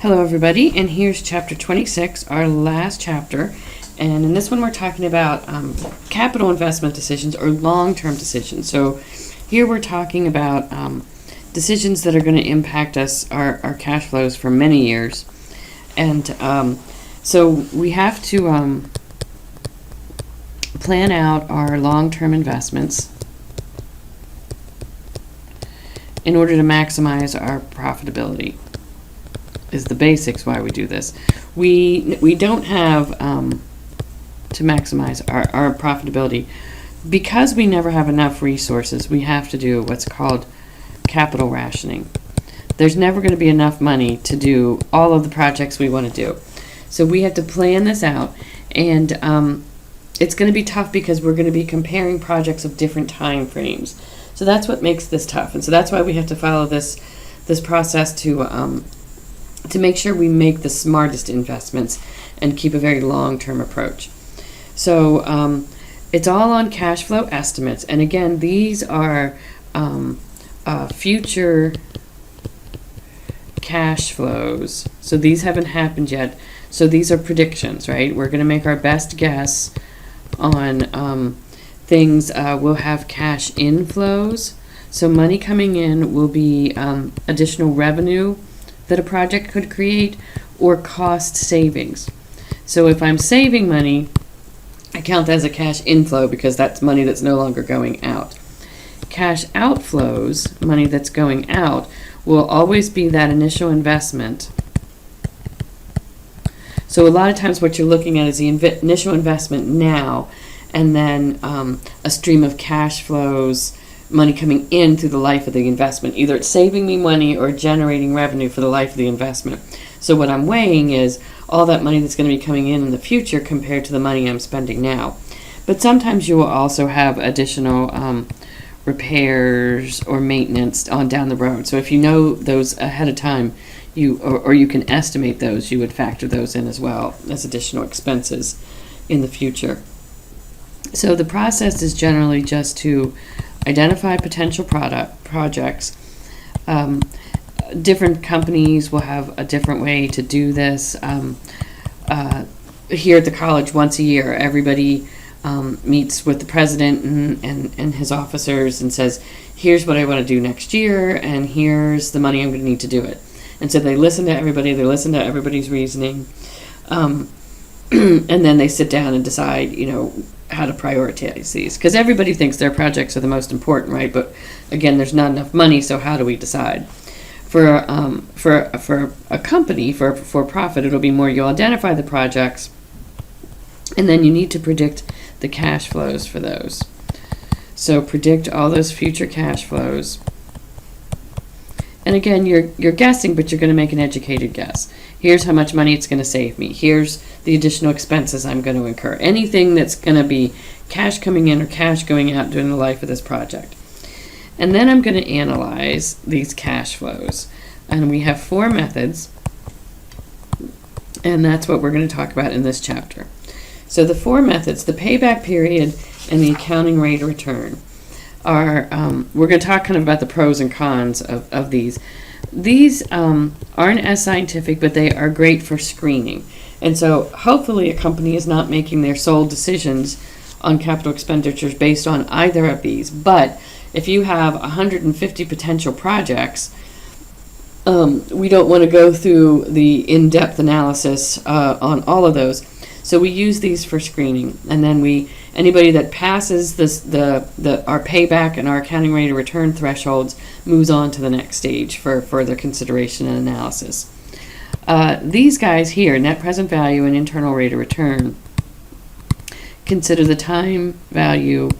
Hello everybody, and here's chapter 26, our last chapter, and in this one we're talking about capital investment decisions or long-term decisions. So here we're talking about decisions that are going to impact us, our cash flows for many years, and so we have to plan out our long-term investments in order to maximize our profitability. Is the basics why we do this. We don't have to maximize our profitability because we never have enough resources. We have to do what's called capital rationing. There's never going to be enough money to do all of the projects we want to do. So we have to plan this out, and it's going to be tough because we're going to be comparing projects of different time frames. So that's what makes this tough, and so that's why we have to follow this process to make sure we make the smartest investments and keep a very long-term approach. So it's all on cash flow estimates. And again, these are future cash flows. So these haven't happened yet. So these are predictions, right? We're going to make our best guess on things. We'll have cash inflows. So money coming in will be additional revenue that a project could create, or cost savings. So if I'm saving money, I count that as a cash inflow because that's money that's no longer going out. Cash outflows, money that's going out, will always be that initial investment. So a lot of times what you're looking at is the initial investment now, and then a stream of cash flows, money coming in through the life of the investment. Either it's saving me money or generating revenue for the life of the investment. So what I'm weighing is all that money that's going to be coming in the future compared to the money I'm spending now. But sometimes you will also have additional repairs or maintenance on down the road. So if you know those ahead of time, or you can estimate those, you would factor those in as well as additional expenses in the future. So the process is generally just to identify potential projects. Different companies will have a different way to do this. Here at the college, once a year, everybody meets with the president and his officers and says, here's what I want to do next year, and here's the money I'm going to need to do it. And so they listen to everybody, they listen to everybody's reasoning, and then they sit down and decide, how to prioritize these, because everybody thinks their projects are the most important, right? But again, there's not enough money, so how do we decide? For a company, for profit, it'll be more, you'll identify the projects, and then you need to predict the cash flows for those. So predict all those future cash flows. And again, you're guessing, but you're going to make an educated guess. Here's how much money it's going to save me. Here's the additional expenses I'm going to incur. Anything that's going to be cash coming in or cash going out during the life of this project. And then I'm going to analyze these cash flows. And we have 4 methods. And that's what we're going to talk about in this chapter. So the 4 methods, the payback period and the accounting rate of return, are, we're going to talk kind of about the pros and cons of these. These aren't as scientific, but they are great for screening. And so hopefully a company is not making their sole decisions on capital expenditures based on either of these. But if you have 150 potential projects, we don't want to go through the in-depth analysis on all of those. So we use these for screening, and then anybody that passes our payback and our accounting rate of return thresholds moves on to the next stage for further consideration and analysis. These guys here, net present value and internal rate of return, consider the time value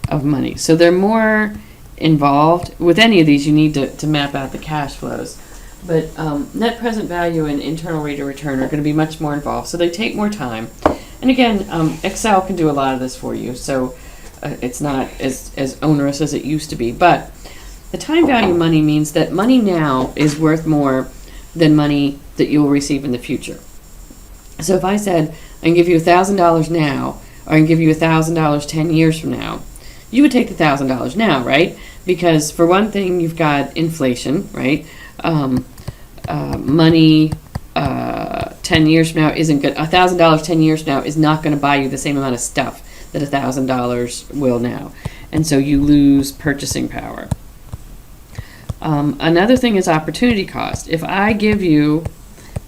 of money. So they're more involved. With any of these, you need to map out the cash flows. But net present value and internal rate of return are going to be much more involved, so they take more time. And again, Excel can do a lot of this for you, so it's not as onerous as it used to be. But the time value money means that money now is worth more than money that you will receive in the future. So if I said, I can give you $1,000 now, or I can give you $1,000 10 years from now, you would take the $1,000 now, right? Because for one thing, you've got inflation, right? money 10 years from now isn't good. $1,000 10 years from now is not going to buy you the same amount of stuff that $1,000 will now. And so you lose purchasing power. Another thing is opportunity cost. If I give you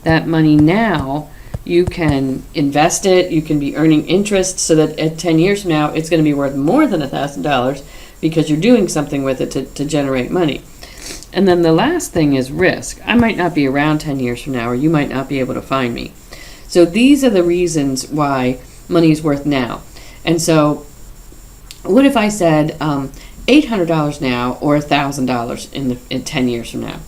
that money now, you can invest it, you can be earning interest so that at 10 years from now it's going to be worth more than $1,000 because you're doing something with it to generate money. And then the last thing is risk. I might not be around 10 years from now, or you might not be able to find me. So these are the reasons why money is worth now. And so what if I said $800 now or $1,000 in 10 years from now?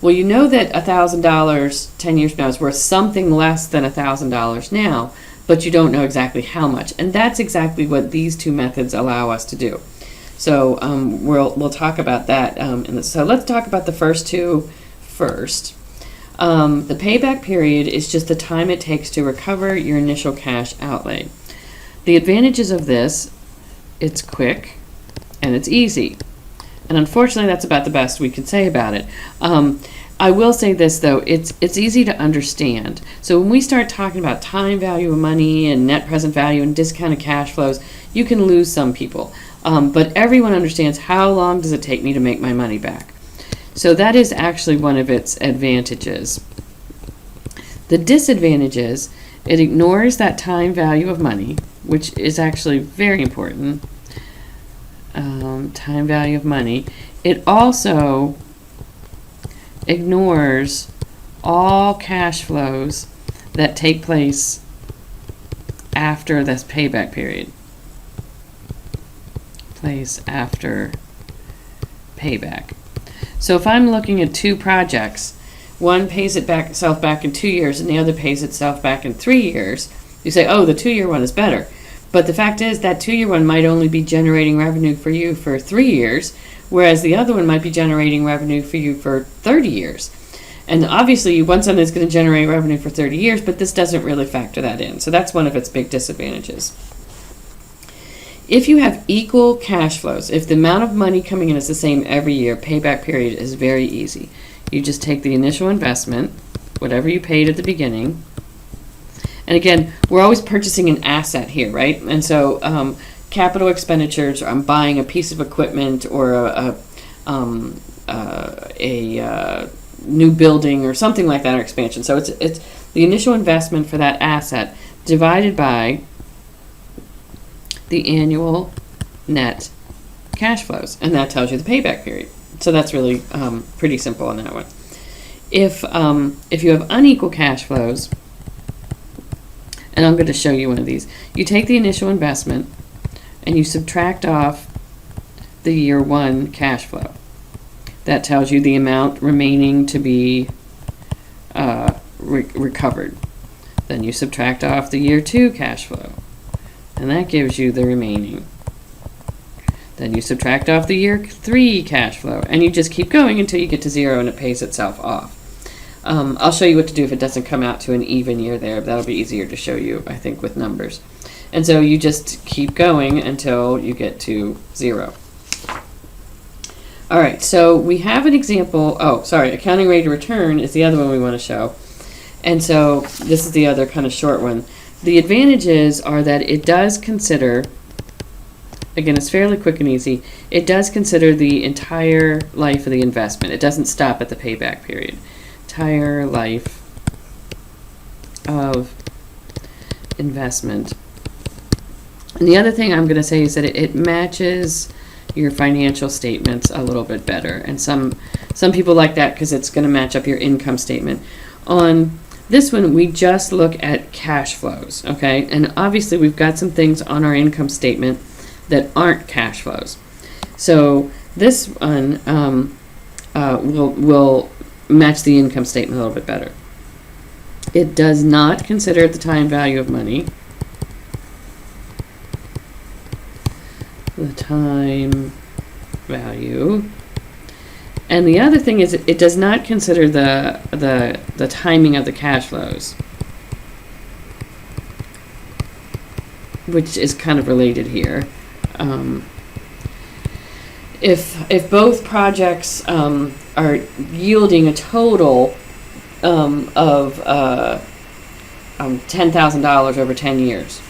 Well, you know that $1,000 10 years from now is worth something less than $1,000 now, but you don't know exactly how much. And that's exactly what these two methods allow us to do. So we'll talk about that. So let's talk about the first two first. The payback period is just the time it takes to recover your initial cash outlay. The advantages of this, it's quick and it's easy. And unfortunately, that's about the best we can say about it. I will say this, though, it's easy to understand. So when we start talking about time value of money and net present value and discounted cash flows, you can lose some people. But everyone understands how long does it take me to make my money back. So that is actually one of its advantages. The disadvantage is it ignores that time value of money, which is actually very important. Time value of money. It also ignores all cash flows that take place after this payback period. After payback. So if I'm looking at two projects, one pays itself back in 2 years and the other pays itself back in 3 years, you say, oh, the 2-year one is better. But the fact is that 2-year one might only be generating revenue for you for 3 years, whereas the other one might be generating revenue for you for 30 years. And obviously you want something that's going to generate revenue for 30 years, but this doesn't really factor that in. So that's one of its big disadvantages. If you have equal cash flows, if the amount of money coming in is the same every year, payback period is very easy. You just take the initial investment, whatever you paid at the beginning. And again, we're always purchasing an asset here, right? And so capital expenditures, I'm buying a piece of equipment or a new building or something like that, or expansion. So it's the initial investment for that asset divided by the annual net cash flows, and that tells you the payback period. So that's really pretty simple on that one. If you have unequal cash flows, and I'm going to show you one of these, you take the initial investment and you subtract off the year one cash flow. That tells you the amount remaining to be recovered. Then you subtract off the year two cash flow, and that gives you the remaining. Then you subtract off the year three cash flow, and you just keep going until you get to zero and it pays itself off. I'll show you what to do if it doesn't come out to an even year there. That'll be easier to show you, I think, with numbers. And so you just keep going until you get to zero. All right, so we have an example. Oh, sorry, accounting rate of return is the other one we want to show. And so this is the other kind of short one. The advantages are that it does consider, again, it's fairly quick and easy, it does consider the entire life of the investment. It doesn't stop at the payback period. Entire life of investment. And the other thing I'm going to say is that it matches your financial statements a little bit better. And some people like that because it's going to match up your income statement. On this one, we just look at cash flows, okay? And obviously, we've got some things on our income statement that aren't cash flows. So this one will match the income statement a little bit better. It does not consider the time value of money. The time value. And the other thing is it does not consider the timing of the cash flows, which is kind of related here. If both projects are yielding a total of $10,000 over 10 years,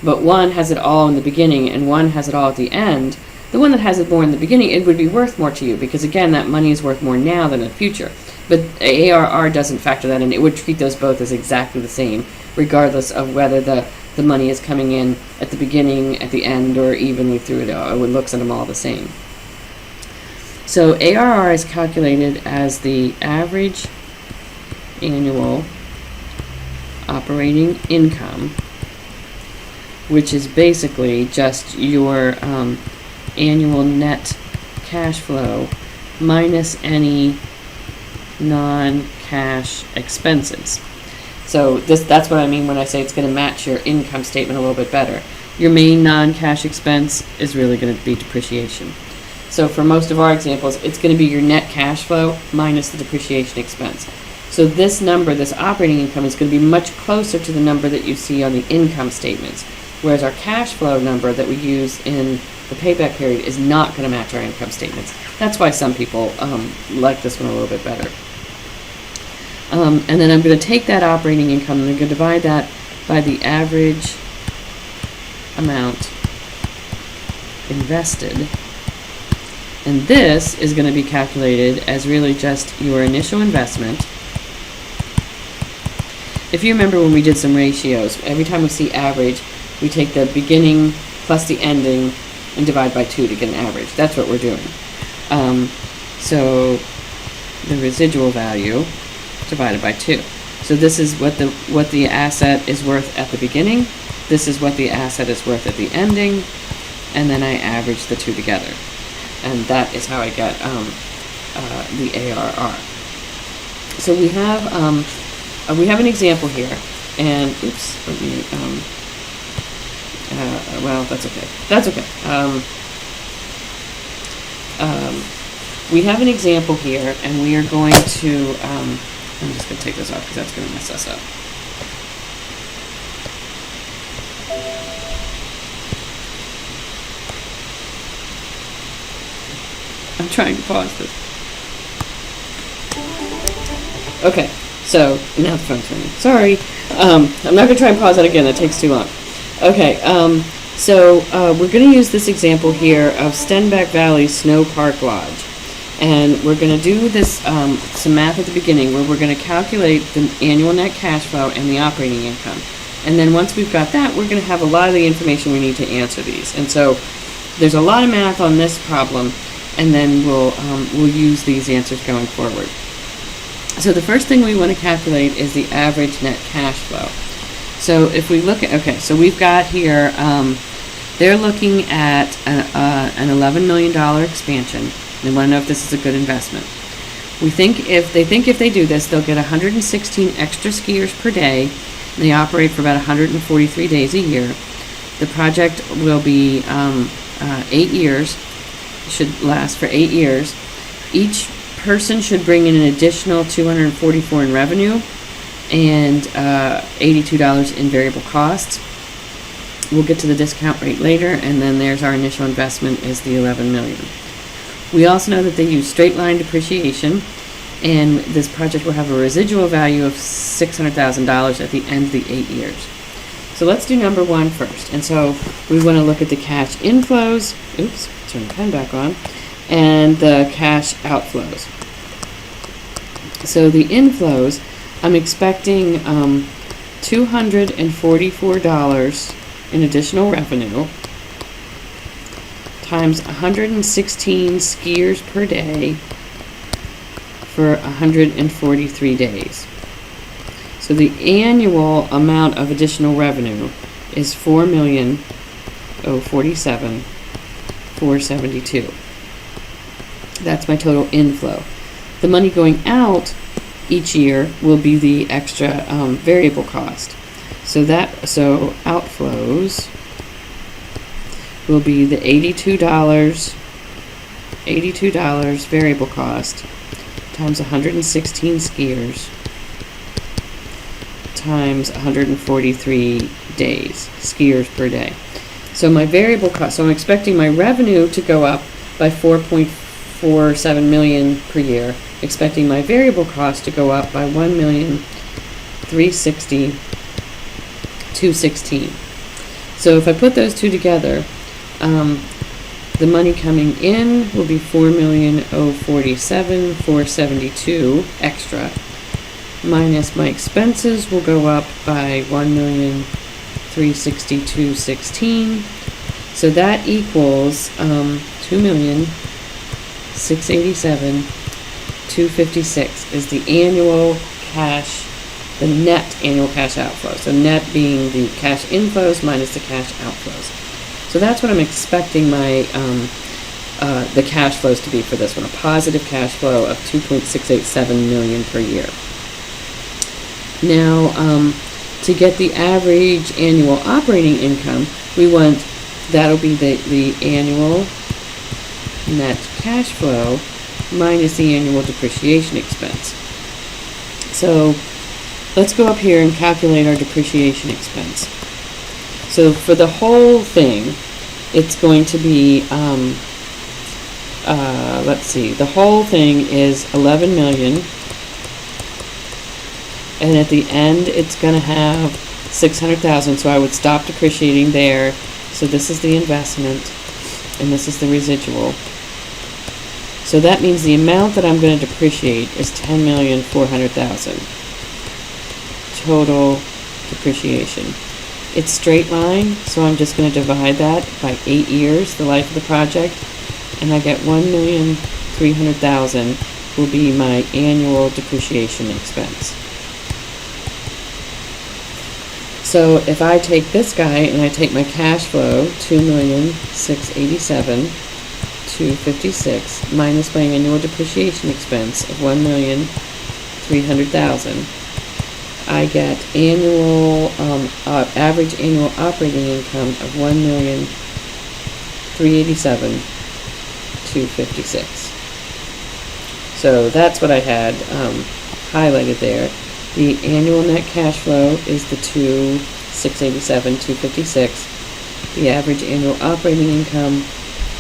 but one has it all in the beginning and one has it all at the end, the one that has it more in the beginning, it would be worth more to you because, again, that money is worth more now than in the future. But ARR doesn't factor that in. It would treat those both as exactly the same, regardless of whether the money is coming in at the beginning, at the end, or evenly through it. It looks at them all the same. So ARR is calculated as the average annual operating income, which is basically just your annual net cash flow minus any non-cash expenses. So that's what I mean when I say it's going to match your income statement a little bit better. Your main non-cash expense is really going to be depreciation. So for most of our examples, it's going to be your net cash flow minus the depreciation expense. So this number, this operating income, is going to be much closer to the number that you see on the income statements, whereas our cash flow number that we use in the payback period is not going to match our income statements. That's why some people like this one a little bit better. And then I'm going to take that operating income and I'm going to divide that by the average amount invested. And this is going to be calculated as really just your initial investment. If you remember when we did some ratios, every time we see average, we take the beginning plus the ending and divide by 2 to get an average. That's what we're doing. So the residual value divided by 2. So this is what the asset is worth at the beginning. This is what the asset is worth at the ending, and then I average the two together, and that is how I get the ARR. So we have an example here, and oops, let me well, that's okay. That's okay. We have an example here, and we are going to, I'm just going to take this off because that's going to mess us up. I'm trying to pause this. Okay, so now the phone's ringing. Sorry. I'm not going to try and pause that again. That takes too long. Okay, so we're going to use this example here of Stenbeck Valley Snow Park Lodge. And we're going to do this some math at the beginning where we're going to calculate the annual net cash flow and the operating income. And then once we've got that, we're going to have a lot of the information we need to answer these. And so there's a lot of math on this problem, and then we'll use these answers going forward. So the first thing we want to calculate is the average net cash flow. So if we look at, okay, so we've got here, they're looking at an $11 million expansion. They want to know if this is a good investment. They think if they do this, they'll get 116 extra skiers per day. They operate for about 143 days a year. The project will be 8 years, should last for 8 years. Each person should bring in an additional $244 in revenue and $82 in variable costs. We'll get to the discount rate later, and then there's our initial investment is the $11 million. We also know that they use straight line depreciation, and this project will have a residual value of $600,000 at the end of the 8 years. So let's do number one first. And so we want to look at the cash inflows, oops, turn the pen back on, and the cash outflows. So the inflows, I'm expecting $244 in additional revenue times 116 skiers per day for 143 days. So the annual amount of additional revenue is $4,047,472. That's my total inflow. The money going out each year will be the extra variable cost. So outflows will be the $82 variable cost times 116 skiers times 143 days, skiers per day. So my variable cost, so I'm expecting my revenue to go up by $4.47 million per year, expecting my variable cost to go up by $1,360,216. So if I put those two together, the money coming in will be $4,047,472 extra, minus my expenses will go up by $1,362,216. So that equals $2,687,256 is the annual cash, the net annual cash outflow. So net being the cash inflows minus the cash outflows. So that's what I'm expecting my the cash flows to be for this one, a positive cash flow of $2.687 million per year. Now, to get the average annual operating income, we want, that'll be the annual net cash flow minus the annual depreciation expense. So let's go up here and calculate our depreciation expense. So for the whole thing, it's going to be, let's see, the whole thing is 11 million, and at the end it's going to have 600,000, so I would stop depreciating there. So this is the investment, and this is the residual. So that means the amount that I'm going to depreciate is 10,400,000 total depreciation. It's straight line, so I'm just going to divide that by 8 years, the life of the project, and I get 1,300,000 will be my annual depreciation expense. So if I take this guy and I take my cash flow, 2,687,256 minus my annual depreciation expense of 1,300,000, I get annual average annual operating income of 1,387,256. So that's what I had highlighted there. The annual net cash flow is the 2,687,256. The average annual operating income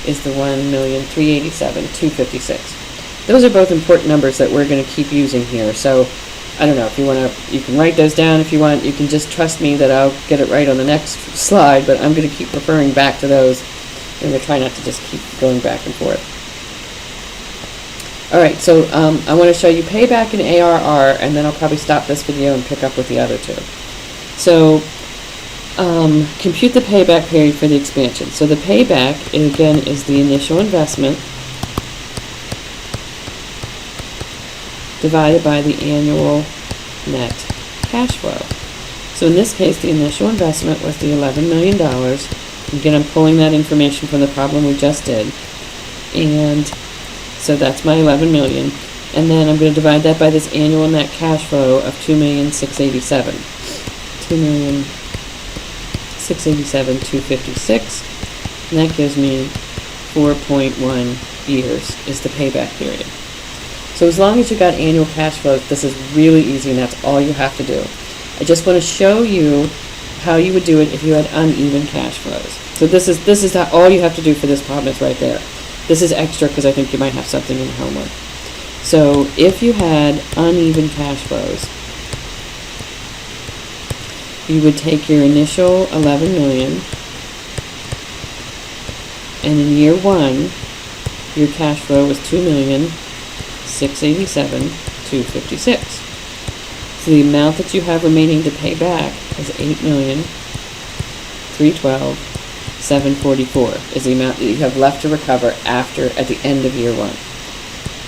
is the 1,387,256. Those are both important numbers that we're going to keep using here. So I don't know if you want to, you can write those down if you want. You can just trust me that I'll get it right on the next slide, but I'm going to keep referring back to those. I'm going to try not to just keep going back and forth. Alright, so I want to show you payback and ARR, and then I'll probably stop this video and pick up with the other two. So, compute the payback period for the expansion. So the payback, again, is the initial investment divided by the annual net cash flow. So in this case, the initial investment was the $11 million. Again, I'm pulling that information from the problem we just did. And so that's my 11 million. And then I'm going to divide that by this annual net cash flow of 2,687,256. And that gives me 4.1 years is the payback period. So as long as you got annual cash flows, this is really easy, and that's all you have to do. I just want to show you how you would do it if you had uneven cash flows. So this is how, all you have to do for this problem is right there. This is extra because I think you might have something in the homework. So if you had uneven cash flows, you would take your initial 11 million, and in year one, your cash flow was 2,687,256. So the amount that you have remaining to pay back is 8,312,744 is the amount that you have left to recover at the end of year one.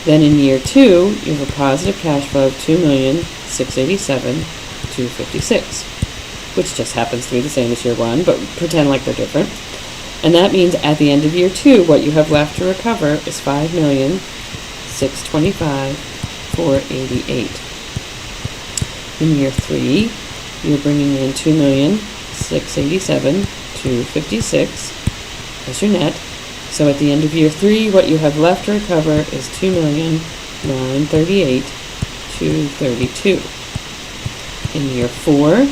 Then in year two, you have a positive cash flow of 2,687,256, which just happens to be the same as year one, but pretend like they're different. And that means at the end of year two, what you have left to recover is 5,625,488. In year three, you're bringing in 2,687,256 as your net. So at the end of year three, what you have left to recover is 2,938,232. In year four,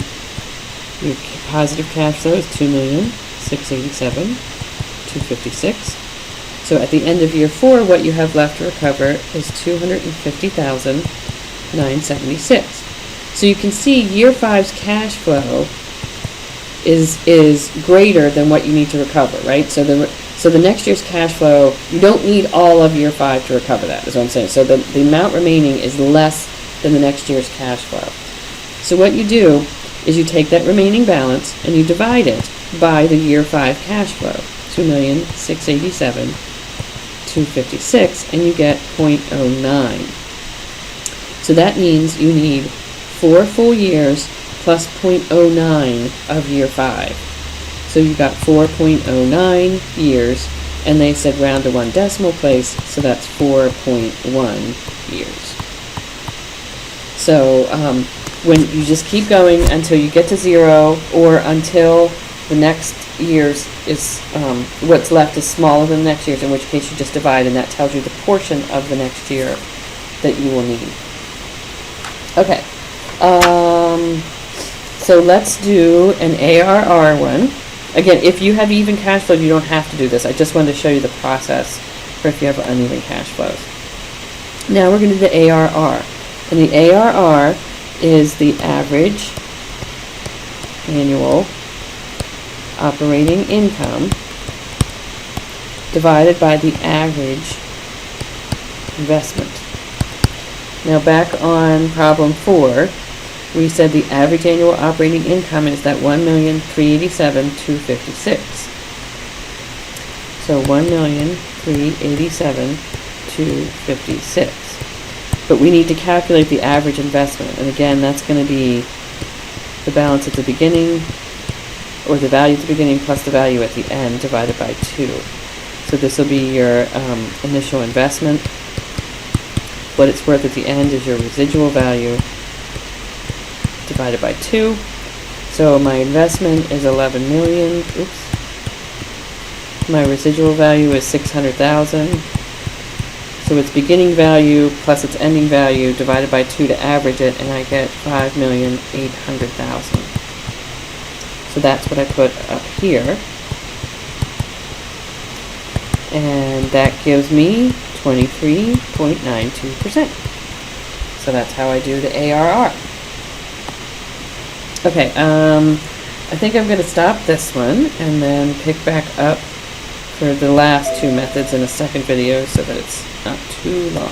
your positive cash flow is 2,687,256. So at the end of year 4, what you have left to recover is $250,976. So you can see year 5's cash flow is greater than what you need to recover, right? So the next year's cash flow, you don't need all of year 5 to recover that, is what I'm saying. So the amount remaining is less than the next year's cash flow. So what you do is you take that remaining balance and you divide it by the year 5 cash flow, $2,687,256, and you get 0.09. So that means you need 4 full years plus 0.09 of year 5. So you got 4.09 years, and they said round to 1 decimal place, so that's 4.1 years. So when you just keep going until you get to 0, or until the next year's is, what's left is smaller than the next year's, in which case you just divide, and that tells you the portion of the next year that you will need. Okay, so let's do an ARR one. Again, if you have even cash flow, you don't have to do this. I just wanted to show you the process for if you have uneven cash flows. Now we're going to do the ARR. And the ARR is the average annual operating income divided by the average investment. Now back on problem 4, we said the average annual operating income is that $1,387,256. So $1,387,256. But we need to calculate the average investment, and again, that's going to be the balance at the beginning, or the value at the beginning plus the value at the end, divided by 2. So this will be your initial investment. What it's worth at the end is your residual value divided by 2. So my investment is 11 million. Oops. My residual value is 600,000. So its beginning value plus its ending value divided by 2 to average it, and I get 5,800,000. So that's what I put up here. And that gives me 23.92%. So that's how I do the ARR. Okay, I think I'm going to stop this one and then pick back up for the last 2 methods in a second video so that it's not too long.